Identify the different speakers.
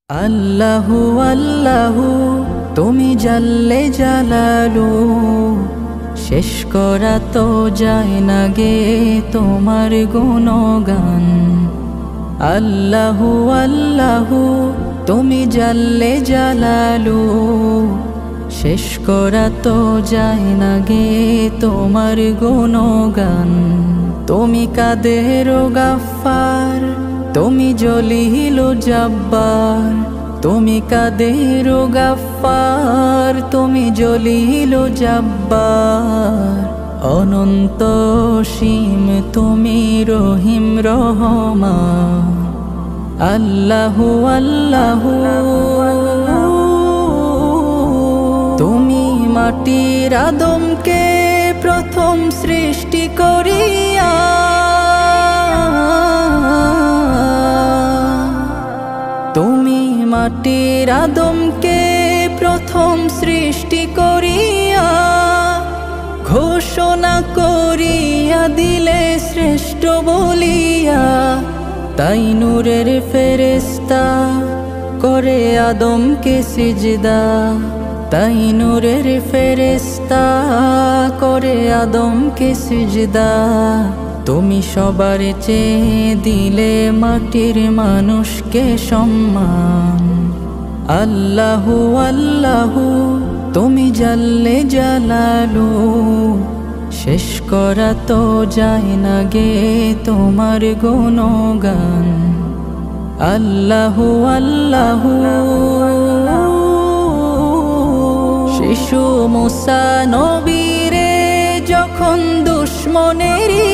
Speaker 1: আল্লাহু আল্লাহু তুমি জাল্লে জালালু, শেষ করা তো যায় না গে তোমার গুণগান। আল্লাহু আল্লাহু তুমি জাল্লে জালালু, শেষ করা তো যায় না গে তোমার গুণগান। তুমি কাদের গাফফার, তুমি জলিল জব্বার, তুমি কাদের গাফফার, তুমি জলিল জব্বার। অনন্ত সীম তুমি রহিম রহমান। আল্লাহু আল্লাহু তুমি মাটির আদমকে প্রথম সৃষ্টি করিয়া, তুমি মাটির আদমকে প্রথম সৃষ্টি করিয়া, ঘোষণা করিয়া দিলে শ্রেষ্ঠ বলিয়া। তাই নূরের ফেরেশতা করে আদমকে সিজদা, তাই নূরের ফেরেশতা করে আদমকে সিজদা। তুমি সবার চেয়ে দিলে মাটির মানুষকে সম্মান। আল্লাহু আল্লাহু তুমি জাল্লে জালালু, শেষ করা তো যায় না গে তোমার গুণগান। আল্লাহু আল্লাহু শিশু মুসা নবীরে যখন দুশ্মনেরই